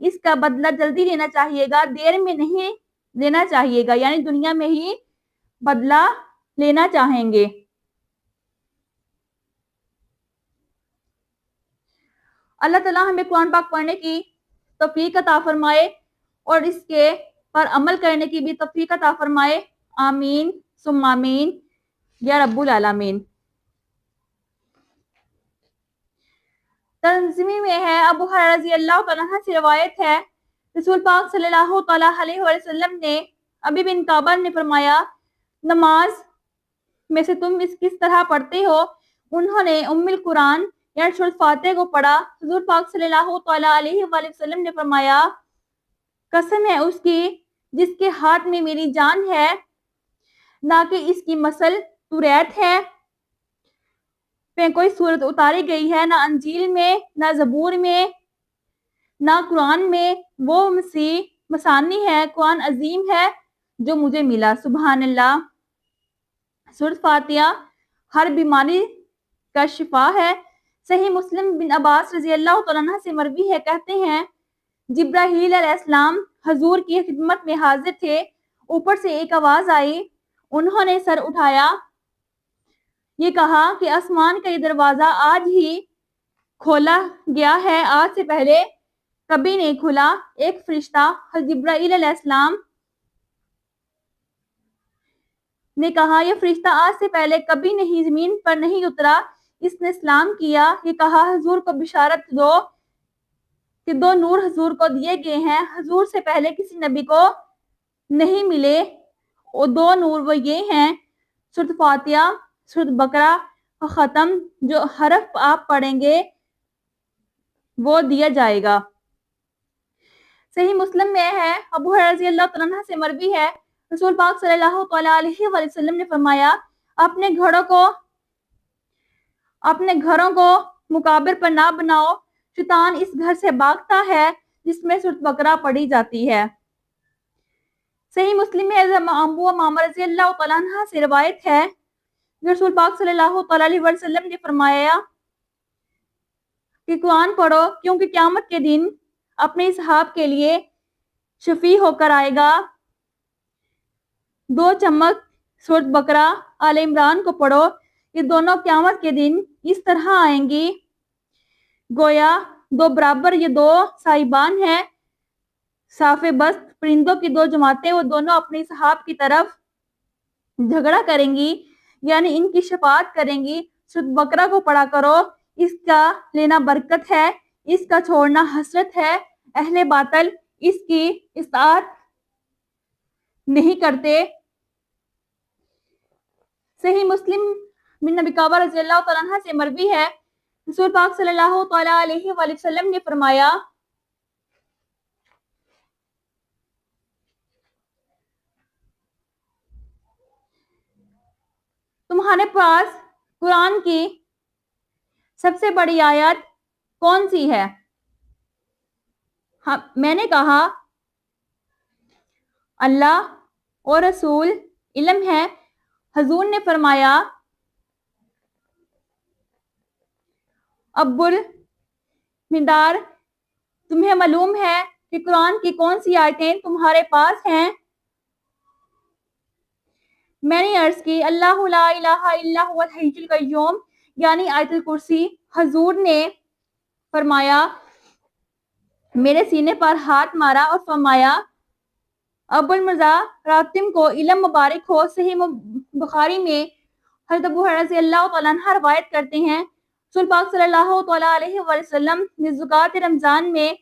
اس کا بدلہ جلدی لینا چاہیے گا، دیر میں نہیں لینا چاہیے گا، یعنی دنیا میں ہی بدلہ لینا چاہیں گے۔ اللہ تعالیٰ ہمیں قرآن پاک پڑھنے کی توفیق عطا فرمائے اور اس کے پر عمل کرنے کی بھی توفیق عطا فرمائے، آمین ثم آمین یا رب العالمین۔ ترجمے میں ہے، ابو ہریرہ رضی اللہ تعالیٰ عنہ سے روایت ہے، رسول پاک صلی اللہ علیہ وسلم نے ابی بن کعب نے فرمایا، نماز میں سے تم اس کس طرح پڑھتے ہو؟ انہوں نے ام القرآن یعنی سورۃ فاتحہ کو پڑھا۔ حضور پاک صلی اللہ علیہ وسلم نے فرمایا، قسم ہے اس کی جس کے ہاتھ میں میری جان ہے، نہ کہ اس کی مثل توریت ہے پہ کوئی صورت اتاری گئی ہے، نہ انجیل میں، نہ زبور میں، نہ قرآن میں، وہ مسیح مسانی ہے، قرآن عظیم ہے جو مجھے ملا۔ سبحان اللہ۔ سورۃ فاتحہ ہر بیماری کا شفا ہے۔ صحیح مسلم بن عباس رضی اللہ تعالیٰ عنہ سے مروی ہے، کہتے ہیں جبرائیل علیہ السلام حضور کی خدمت میں حاضر تھے، اوپر سے ایک آواز آئی، انہوں نے سر اٹھایا، یہ کہا کہ آسمان کا یہ دروازہ آج ہی کھولا گیا ہے، آج سے پہلے کبھی نہیں کھلا۔ ایک فرشتہ حضرت جبرائیل علیہ السلام نے کہا، یہ فرشتہ آج سے پہلے کبھی نہیں زمین پر نہیں اترا، اس نے سلام کیا، یہ کہا حضور کو بشارت دو کہ 2 نور حضور کو دیے گئے ہیں، حضور سے پہلے کسی نبی کو نہیں ملے، اور 2 نور وہ یہ ہیں، سورۃ فاتحہ، سورۃ بقرہ اور ختم، جو حرف آپ پڑھیں گے وہ دیا جائے گا۔ صحیح مسلم میں ہے، ابو ہریرہ رضی اللہ تعالیٰ عنہ سے مروی ہے، رسول پاک صلی اللہ علیہ وسلم نے فرمایا، اپنے گھروں کو مقابر پر نہ بناؤ، شیطان اس گھر سے بھاگتا ہے جس میں سورۃ بقرہ پڑھی جاتی ہے۔ صحیح مسلم میں ابو امامہ رضی اللہ تعالیٰ عنہ سے روایت ہے، رسول پاک صلی اللہ علیہ وسلم نے فرمایا کہ قرآن پڑھو، کیونکہ قیامت کے دن اپنے اصحاب کے لیے شفیع ہو کر آئے گا۔ 2 چمک سورۃ بقرہ، آل عمران کو پڑھو، یہ دونوں قیامت کے دن اس طرح آئیں گی گویا 2 برابر، یہ 2 صاحبان ہیں، صاف بست پرندوں کی 2 جماعتیں، وہ دونوں اپنے اصحاب کی طرف جھگڑا کریں گی، یعنی ان کی شفاعت کریں گی، سورۃ بقرہ کو پڑھا کرو، اس کا لینا برکت ہے، اس کا چھوڑنا حسرت ہے، اہل باطل اس کی اطاعت نہیں کرتے۔ صحیح مسلم بن نبی کعبہ رضی اللہ تعالیٰ عنہ سے مروی ہے، رسول پاک صلی اللہ علیہ وسلم نے فرمایا، تمہارے پاس قرآن کی سب سے بڑی آیت کون سی ہے؟ میں نے کہا، اللہ اور رسول علم ہے۔ حضور نے فرمایا، ابو المدار، تمہیں معلوم ہے کہ قرآن کی کون سی آیتیں تمہارے پاس ہیں؟ میں نے عرض کی، اللہ لا الہ الا هو الحی القیوم، یعنی آیت الکرسی۔ حضور نے فرمایا، میرے سینے پر ہاتھ مارا اور فرمایا، ابو المرزا راتم کو علم مبارک ہو۔ صحیح بخاری میں حضرت ابو ہریرہ رضی اللہ تعالیٰ عنہ روایت کرتے ہیں، رسول پاک صلی اللہ علیہ وسلم نے زکوٰۃ رمضان میں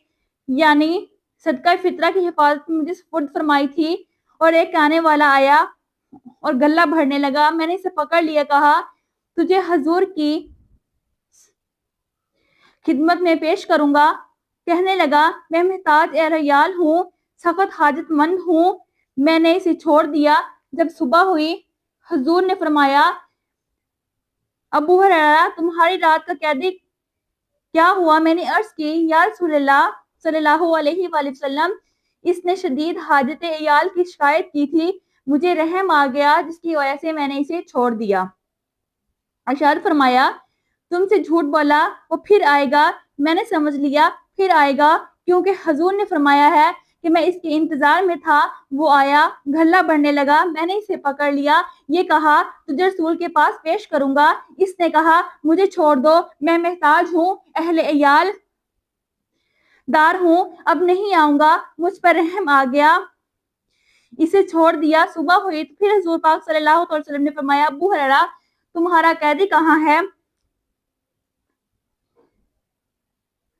یعنی صدقہ فطرہ کی حفاظت مجھے سپرد فرمائی تھی، اور ایک آنے والا آیا اور گلہ بھرنے لگا، میں نے اسے پکڑ لیا، کہا، تجھے حضور کی خدمت میں پیش کروں گا۔ کہنے لگا، میں محتاج ریال ہوں، سخت حاجت مند ہوں۔ میں نے اسے چھوڑ دیا۔ جب صبح ہوئی، حضور نے فرمایا، ابو ہریرہ، تمہاری رات کا قیدی کیا ہوا؟ میں نے عرض کی، یا رسول اللہ صلی اللہ علیہ وسلم، اس نے شدید حاجت عیال کی شکایت کی تھی، مجھے رحم آ گیا، جس کی وجہ سے میں نے اسے چھوڑ دیا۔ ارشاد فرمایا، تم سے جھوٹ بولا، وہ پھر آئے گا۔ میں نے سمجھ لیا پھر آئے گا، کیونکہ حضور نے فرمایا ہے کہ میں اس کے انتظار میں تھا، وہ آیا، گھرلا بڑھنے لگا، میں نے اسے پکڑ لیا، یہ کہا تجھے رسول کے پاس پیش کروں گا، اس نے کہا مجھے چھوڑ دو، میں محتاج ہوں، اہل عیال دار ہوں، اب نہیں آؤں گا، مجھ پر رحم آ گیا، اسے چھوڑ دیا۔ صبح ہوئی تو پھر حضور پاک صلی اللہ علیہ وسلم نے فرمایا ابو ہریرہ تمہارا قیدی کہاں ہے؟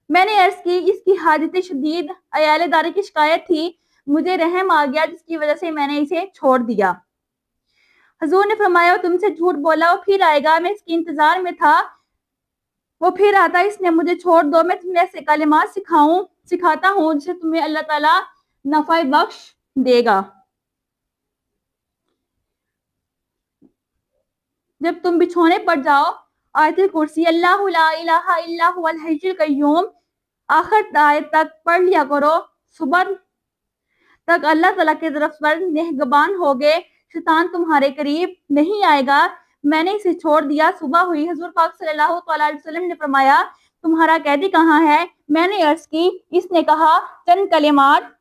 میں نے عرض کی اس کی حاجت شدید عیال داری کی شکایت تھی، مجھے رحم آ گیا جس کی وجہ سے میں نے اسے چھوڑ دیا۔ حضور نے فرمایا وہ تم سے جھوٹ بولا، وہ پھر آئے گا، میں اس کے انتظار میں تھا، وہ پھر آتا، اس نے مجھے چھوڑ دو، میں تمہیں ایسے کلمات سکھاتا ہوں جسے تمہیں اللہ تعالیٰ نفع بخش دے گا۔ جب تم بچھونے پر جاؤ آیت الکرسی اللہ لا الہ الا هو الحی القیوم آخر آیت تک پڑھ لیا کرو، صبح تک اللہ تعالیٰ کے طرف پر نگہبان ہوگے، شیطان تمہارے قریب نہیں آئے گا، میں نے اسے چھوڑ دیا۔ صبح ہوئی، حضور پاک صلی اللہ علیہ وسلم نے فرمایا تمہارا قیدی کہاں ہے؟ میں نے عرض کی، اس نے کہا چند کلمات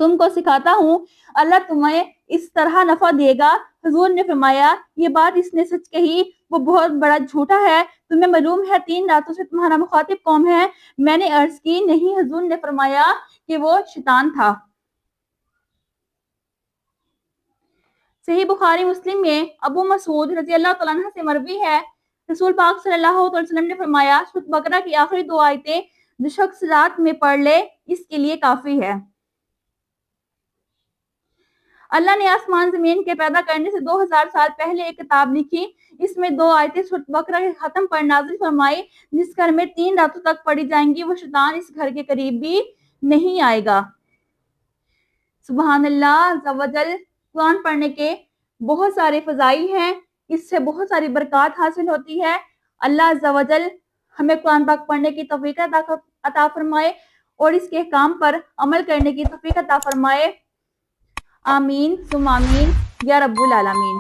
تم کو سکھاتا ہوں، اللہ تمہیں اس طرح نفع دے گا۔ حضور نے فرمایا یہ بات اس نے سچ کہی، وہ بہت بڑا جھوٹا ہے، تمہیں معلوم ہے 3 راتوں سے تمہارا مخاطب کون ہے؟ میں نے عرض کی نہیں، حضور نے فرمایا کہ وہ شیطان تھا۔ صحیح بخاری مسلم میں ابو مسعود رضی اللہ تعالیٰ عنہ سے مروی ہے، رسول پاک صلی اللہ علیہ وسلم نے فرمایا سورۃ بقرہ کی آخری 2 آیتیں جو شخص رات میں پڑھ لے اس کے لیے کافی ہے۔ اللہ نے آسمان زمین کے پیدا کرنے سے 2000 سال پہلے ایک کتاب لکھی، اس میں 2 آیتیں سورۃ بقرہ کے ختم پر نازل فرمائی، جس گھر میں 3 راتوں تک پڑھی جائیں گی وہ شیطان اس گھر کے قریب بھی نہیں آئے گا۔ سبحان اللہ عز و جل، قرآن پڑھنے کے بہت سارے فضائل ہیں، اس سے بہت ساری برکات حاصل ہوتی ہے۔ اللہ عز و جل ہمیں قرآن پاک پڑھنے کی توفیق عطا فرمائے اور اس کے احکام پر عمل کرنے کی توفیق عطا فرمائے، آمین ثم آمین یا رب العالمین۔